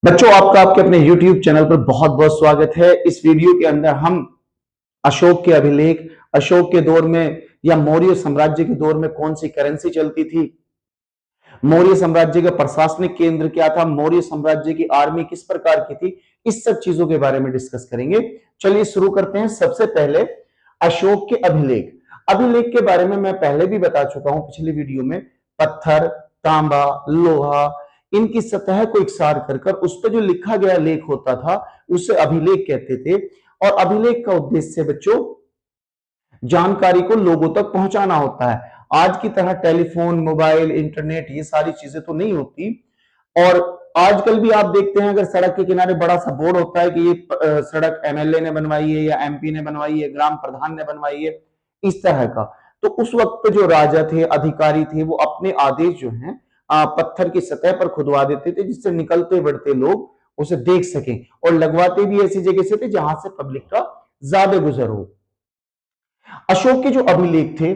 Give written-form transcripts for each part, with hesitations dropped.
बच्चों, आपका आपके अपने YouTube चैनल पर बहुत बहुत स्वागत है। इस वीडियो के अंदर हम अशोक के अभिलेख, अशोक के दौर में या मौर्य साम्राज्य के दौर में कौन सी करेंसी चलती थी, मौर्य साम्राज्य का प्रशासनिक केंद्र क्या था, मौर्य साम्राज्य की आर्मी किस प्रकार की थी, इस सब चीजों के बारे में डिस्कस करेंगे। चलिए शुरू करते हैं। सबसे पहले अशोक के अभिलेख। अभिलेख के बारे में मैं पहले भी बता चुका हूं पिछली वीडियो में। पत्थर, तांबा, लोहा, इनकी सतह को इकसार कर उस पर जो लिखा गया लेख होता था उसे अभिलेख कहते थे। और अभिलेख का उद्देश्य बच्चों जानकारी को लोगों तक पहुंचाना होता है। आज की तरह टेलीफोन, मोबाइल, इंटरनेट ये सारी चीजें तो नहीं होती। और आजकल भी आप देखते हैं, अगर सड़क के किनारे बड़ा सा बोर्ड होता है कि ये सड़क एमएलए ने बनवाई है या एमपी ने बनवाई है, ग्राम प्रधान ने बनवाई है, इस तरह का। तो उस वक्त जो राजा थे, अधिकारी थे, वो अपने आदेश जो है पत्थर की सतह पर खुदवा देते थे, जिससे निकलते बढ़ते लोग उसे देख सकें। और लगवाते भी ऐसी जगह से थे जहां से पब्लिक का ज्यादा गुजर हो। अशोक के जो अभिलेख थे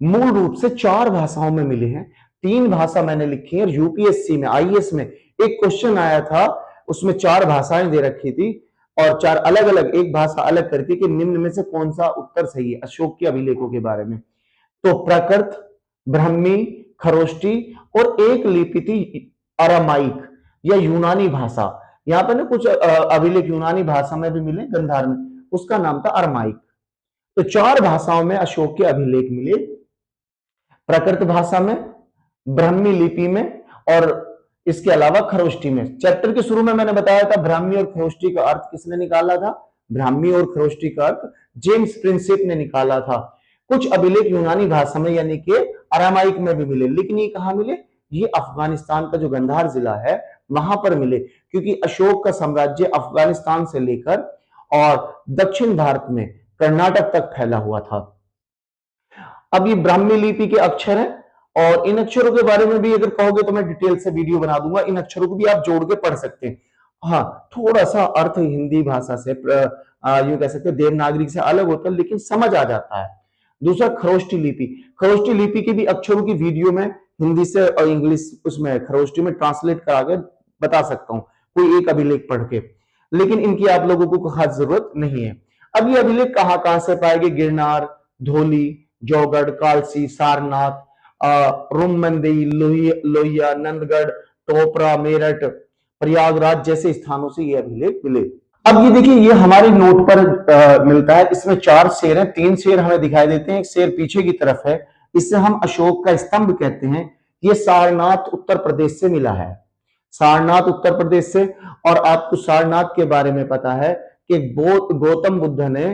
मूल रूप से 4 भाषाओं में मिले हैं। 3 भाषा मैंने लिखी है। यूपीएससी में, आईएएस में एक क्वेश्चन आया था, उसमें 4 भाषाएं दे रखी थी और 4 अलग अलग, एक भाषा अलग करके कि निम्न में से कौन सा उत्तर सही है अशोक के अभिलेखों के बारे में। तो प्राकृत, ब्राह्मी, खरोष्टी और एक लिपि थी अरामाइक या यूनानी भाषा। यहां पर ना कुछ अभिलेख यूनानी भाषा में भी मिले, गंधार में, उसका नाम था अरामाइक। तो 4 भाषाओं में अशोक के अभिलेख मिले। प्राकृत भाषा में, ब्राह्मी लिपि में और इसके अलावा खरोष्टी में। चैप्टर के शुरू में मैंने बताया था ब्राह्मी और खरोष्टी का अर्थ किसने निकाला था। ब्राह्मी और खरोष्टी का अर्थ जेम्स प्रिंसेप ने निकाला था। कुछ अभिलेख यूनानी भाषा में यानी कि अरामाइक में भी मिले, लेकिन ये कहां मिले, ये अफगानिस्तान का जो गंधार जिला है वहां पर मिले, क्योंकि अशोक का साम्राज्य अफगानिस्तान से लेकर और दक्षिण भारत में कर्नाटक तक फैला हुआ था। अब ये ब्राह्मी लिपि के अक्षर हैं और इन अक्षरों के बारे में भी अगर कहोगे तो मैं डिटेल से वीडियो बना दूंगा। इन अक्षरों को भी आप जोड़ के पढ़ सकते हैं। हाँ, थोड़ा सा अर्थ हिंदी भाषा से यूं कह सकते हैं देवनागरी से अलग होता है, लेकिन समझ आ जाता है। दूसरा खरोष्टी लिपि। खरोष्टी लिपि के भी अक्षरों की वीडियो में हिंदी से और इंग्लिश उसमें खरोष्टी में ट्रांसलेट करा के बता सकता हूँ, कोई एक अभिलेख पढ़ के, लेकिन इनकी आप लोगों को खास जरूरत नहीं है। अब ये अभिलेख कहां कहां से पाएंगे, गिरनार, धौली, जौगढ़, कालसी, सारनाथ, रोममंदेई, लोहिया, नंदगढ़, टोपरा, मेरठ, प्रयागराज जैसे स्थानों से ये अभिलेख मिले। अब ये देखिए, ये हमारे नोट पर मिलता है। इसमें 4 शेर हैं, 3 शेर हमें दिखाई देते हैं, एक शेर पीछे की तरफ है, इससे हम अशोक का स्तंभ कहते हैं। ये सारनाथ उत्तर प्रदेश से मिला है, सारनाथ उत्तर प्रदेश से। और आपको सारनाथ के बारे में पता है कि गौतम बुद्ध ने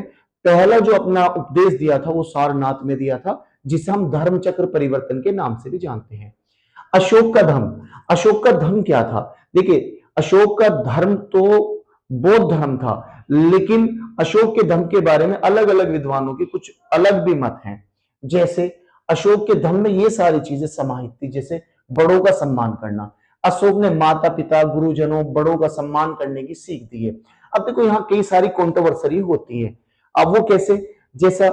पहला जो अपना उपदेश दिया था वो सारनाथ में दिया था, जिसे हम धर्म चक्र परिवर्तन के नाम से भी जानते हैं। अशोक का धर्म, अशोक का धर्म क्या था। देखिए, अशोक का धर्म तो बौद्ध धर्म था, लेकिन अशोक के धर्म के बारे में अलग अलग विद्वानों के कुछ अलग भी मत हैं। जैसे अशोक के धर्म में ये सारी चीजें समाहित थी, जैसे बड़ों का सम्मान करना। अशोक ने माता पिता, गुरुजनों, बड़ों का सम्मान करने की सीख दी है। अब देखो, यहाँ कई सारी कंट्रोवर्सी होती है। अब वो कैसे, जैसा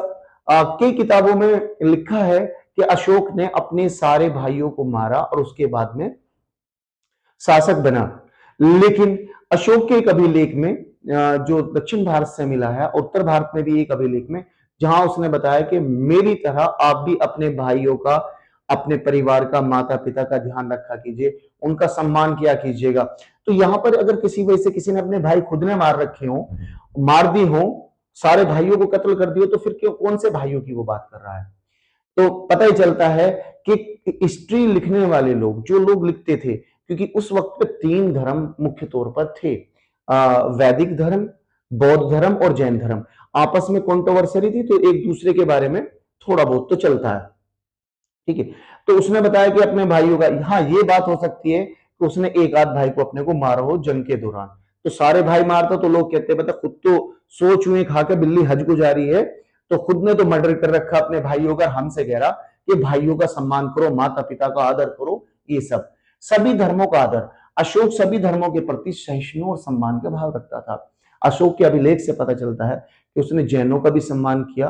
कई किताबों में लिखा है कि अशोक ने अपने सारे भाइयों को मारा और उसके बाद में शासक बना। लेकिन अशोक के एक अभिलेख में जो दक्षिण भारत से मिला है, उत्तर भारत में भी एक अभिलेख में, जहां उसने बताया कि मेरी तरह आप भी अपने भाइयों का, अपने परिवार का, माता पिता का ध्यान रखा कीजिए, उनका सम्मान किया कीजिएगा। तो यहां पर अगर किसी वजह से किसी ने अपने भाई खुद ने मार रखे हो, मार दी हो, सारे भाइयों को कत्ल कर दिया, तो फिर क्यों, कौन से भाइयों की वो बात कर रहा है। तो पता ही चलता है कि हिस्ट्री लिखने वाले लोग, जो लोग लिखते थे, क्योंकि उस वक्त पे 3 धर्म मुख्य तौर पर थे, वैदिक धर्म, बौद्ध धर्म और जैन धर्म। आपस में कंट्रोवर्सी थी, तो एक दूसरे के बारे में थोड़ा बहुत तो चलता है, ठीक है। तो उसने बताया कि अपने भाइयों का, हाँ ये बात हो सकती है कि उसने एक आध भाई को अपने को मारा हो जंग के दौरान। तो सारे भाई मारता तो लोग कहते हैं, पता खुद तो 100 चूहे खा के बिल्ली हज को जा रही है, तो खुद ने तो मर्डर कर रखा अपने भाइयों का। हमसे कह रहा कि भाइयों का सम्मान करो, माता पिता का आदर करो, ये सब, सभी धर्मों का आदर। अशोक सभी धर्मों के प्रति सहिष्णु और सम्मान का भाव रखता था। अशोक के अभिलेख से पता चलता है कि उसने जैनों का भी सम्मान किया,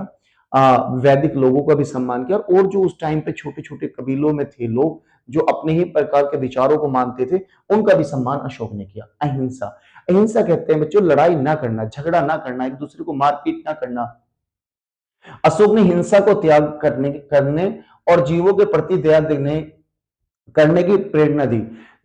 वैदिक लोगों का भी सम्मान किया, और जो उस टाइम पे छोटे छोटे कबीलों में थे लोग, जो अपने ही प्रकार के विचारों को मानते थे, उनका भी सम्मान अशोक ने किया। अहिंसा, अहिंसा कहते हैं बच्चों लड़ाई ना करना, झगड़ा ना करना, एक दूसरे को मारपीट ना करना। अशोक ने हिंसा को त्याग करने और जीवों के प्रति दया देने करने की प्रेरणा दी।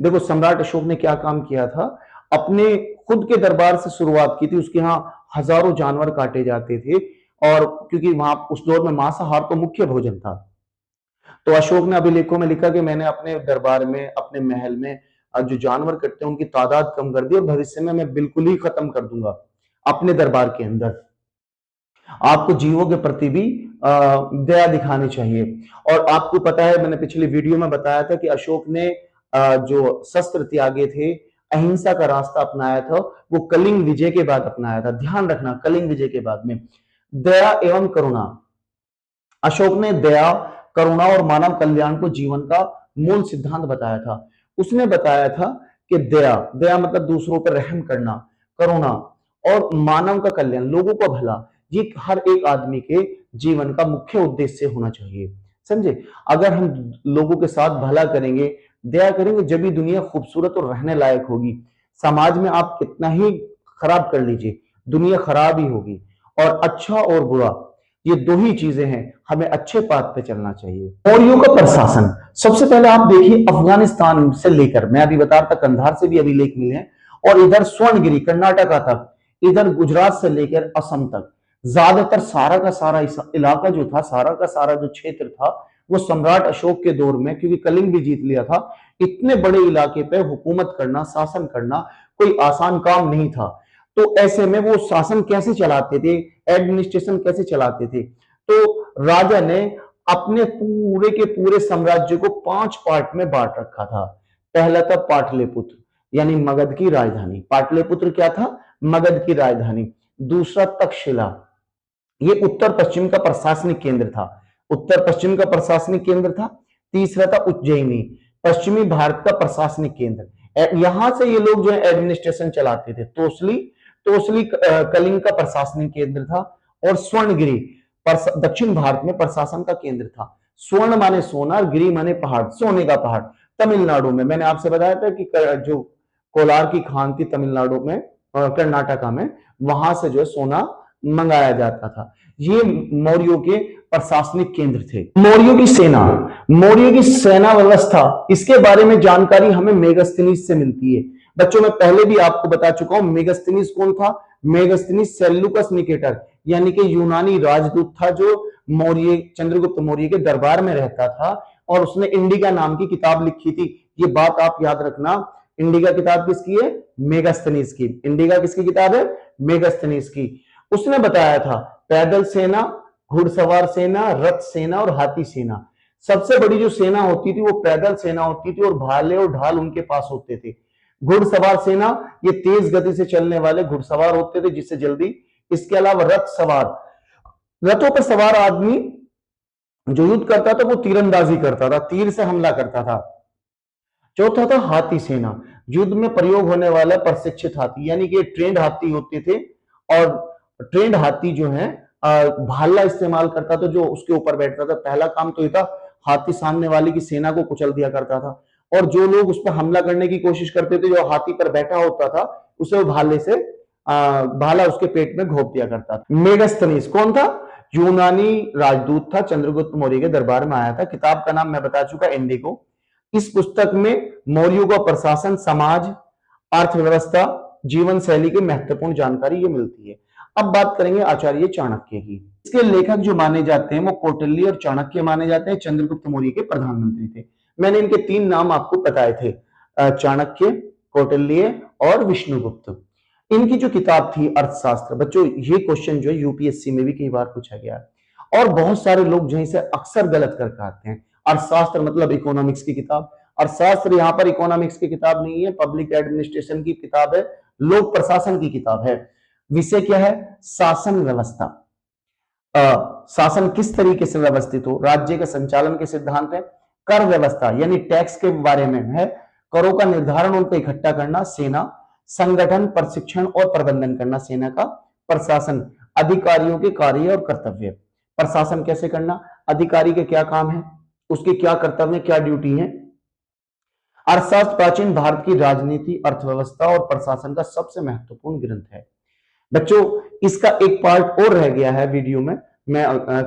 देखो सम्राट अशोक ने क्या काम किया था, अपने खुद के दरबार से शुरुआत की थी। उसके यहाँ हजारों जानवर काटे जाते थे, और क्योंकि वहां उस दौर में मांसाहार तो मुख्य भोजन था, तो अशोक ने अभिलेखों में लिखा कि मैंने अपने दरबार में, अपने महल में जो जानवर कटते हैं उनकी तादाद कम कर दी, और भविष्य में मैं बिल्कुल ही खत्म कर दूंगा अपने दरबार के अंदर। आपको जीवों के प्रति भी दया दिखानी चाहिए। और आपको पता है, मैंने पिछली वीडियो में बताया था कि अशोक ने जो शस्त्र त्यागे थे, अहिंसा का रास्ता अपनाया था, वो कलिंग विजय के बाद अपनाया था। ध्यान रखना, कलिंग विजय के बाद में दया एवं करुणा, अशोक ने दया, करुणा और मानव कल्याण को जीवन का मूल सिद्धांत बताया था। उसने बताया था कि दया, दया मतलब दूसरों पर रहम करना, करुणा और मानव का कल्याण, लोगों का भला, ये हर एक आदमी के जीवन का मुख्य उद्देश्य होना चाहिए। समझे? अगर हम लोगों के साथ भला करेंगे, दया करेंगे, जब भी दुनिया खूबसूरत और रहने लायक होगी। समाज में आप कितना ही खराब कर लीजिए, दुनिया खराब ही होगी। और अच्छा और बुरा, ये दो ही चीजें हैं, हमें अच्छे पाथ पे चलना चाहिए। मौर्यों का प्रशासन, सबसे पहले आप देखिए अफगानिस्तान से लेकर, मैं अभी बता रहा था कंधार से भी अभिलेख मिले हैं, और इधर स्वर्णगिरी कर्नाटका तक, इधर गुजरात से लेकर असम तक, ज्यादातर सारा का सारा इलाका जो था, सारा का सारा जो क्षेत्र था, वो सम्राट अशोक के दौर में, क्योंकि कलिंग भी जीत लिया था, इतने बड़े इलाके पे हुकूमत करना, शासन करना कोई आसान काम नहीं था। तो ऐसे में वो शासन कैसे चलाते थे, एडमिनिस्ट्रेशन कैसे चलाते थे? तो राजा ने अपने पूरे के पूरे साम्राज्य को 5 पार्ट में बांट रखा था। पहला था पाटलिपुत्र, यानी मगध की राजधानी। पाटलिपुत्र क्या था? मगध की राजधानी। दूसरा तक्षशिला, ये उत्तर पश्चिम का प्रशासनिक केंद्र था, उत्तर पश्चिम का प्रशासनिक केंद्र था। तीसरा था उज्जैनी, पश्चिमी भारत का प्रशासनिक केंद्र। यहां से ये लोग जो है एडमिनिस्ट्रेशन चलाते थे। तोसली, तोसली कलिंग का प्रशासनिक केंद्र था। और स्वर्णगिरी दक्षिण भारत में प्रशासन का केंद्र था। स्वर्ण माने सोना, गिरी माने पहाड़, सोने का पहाड़। तमिलनाडु में, मैंने आपसे बताया था कि जो कोलार की खान थी तमिलनाडु में, कर्नाटका में, वहां से जो है सोना मंगाया जाता था। ये मौर्यों के प्रशासनिक केंद्र थे। मौर्यों की सेना, मौर्यों की सेना व्यवस्था, इसके बारे में जानकारी हमें मेगास्थनीज से मिलती है। बच्चों मैं पहले भी आपको बता चुका हूं, मेगास्थनीज कौन था? मेगास्थनीज सेल्यूकस निकेटर, यानी कि यूनानी राजदूत था, जो मौर्य, चंद्रगुप्त मौर्य के दरबार में रहता था, और उसने इंडिका नाम की किताब लिखी थी। ये बात आप याद रखना, इंडिका किताब किसकी है? मेगास्थनीज की। इंडिका किसकी किताब है? मेगास्थनीज की। उसने बताया था पैदल सेना, घुड़सवार सेना, रथ सेना और हाथी सेना। सबसे बड़ी जो सेना होती थी वो पैदल सेना होती थी, और भाले और ढाल उनके पास होते थे। घुड़सवार सेना, ये तेज गति से चलने वाले घुड़सवार होते थे, जिससे जल्दी। इसके अलावा रथ सवार, रथों पर सवार आदमी जो युद्ध करता था वो तीरंदाजी करता था, तीर से हमला करता था। चौथा था हाथी सेना, युद्ध में प्रयोग होने वाला प्रशिक्षित हाथी, यानी कि ट्रेंड हाथी होते थे। और ट्रेंड हाथी जो है भाला इस्तेमाल करता था, जो उसके ऊपर बैठता था। पहला काम तो ये था, हाथी सामने वाले की सेना को कुचल दिया करता था, और जो लोग उस पर हमला करने की कोशिश करते थे, जो हाथी पर बैठा होता था, उसे वो भाले से भाला उसके पेट में घोंप दिया करता था। मेगास्थनीज कौन था? यूनानी राजदूत था, चंद्रगुप्त मौर्य के दरबार में आया था। किताब का नाम मैं बता चुका, इंडिको। इस पुस्तक में मौर्यों का प्रशासन, समाज, अर्थव्यवस्था, जीवन शैली की महत्वपूर्ण जानकारी ये मिलती है। अब बात करेंगे आचार्य चाणक्य की। इसके लेखक जो माने जाते हैं वो कौटिल्य और चाणक्य माने जाते हैं। चंद्रगुप्त मौर्य के प्रधानमंत्री थे। मैंने इनके 3 नाम आपको बताए थे, चाणक्य, कौटिल्य और विष्णुगुप्त। इनकी जो किताब थी अर्थशास्त्र, बच्चों ये क्वेश्चन जो है यूपीएससी में भी कई बार पूछा गया है, और बहुत सारे लोग जो इसे अक्सर गलत करके आते हैं। अर्थशास्त्र मतलब इकोनॉमिक्स की किताब। अर्थशास्त्र यहाँ पर इकोनॉमिक्स की किताब नहीं है, पब्लिक एडमिनिस्ट्रेशन की किताब है, लोक प्रशासन की किताब है। विषय क्या है? शासन व्यवस्था। शासन किस तरीके से व्यवस्थित हो, राज्य के संचालन के सिद्धांत है। कर व्यवस्था यानी टैक्स के बारे में है, करों का निर्धारण, उनको इकट्ठा करना। सेना, संगठन, प्रशिक्षण और प्रबंधन करना सेना का। प्रशासन, अधिकारियों के कार्य और कर्तव्य। प्रशासन कैसे करना, अधिकारी के क्या काम है, उसके क्या कर्तव्य, क्या ड्यूटी है। अर्थशास्त्र प्राचीन भारत की राजनीति, अर्थव्यवस्था और प्रशासन का सबसे महत्वपूर्ण ग्रंथ है। बच्चों, इसका एक पार्ट और रह गया है वीडियो में, मैं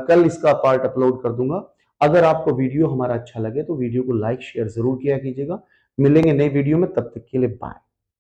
कल इसका पार्ट अपलोड कर दूंगा। अगर आपको वीडियो हमारा अच्छा लगे तो वीडियो को लाइक शेयर जरूर किया कीजिएगा। मिलेंगे नई वीडियो में, तब तक के लिए बाय।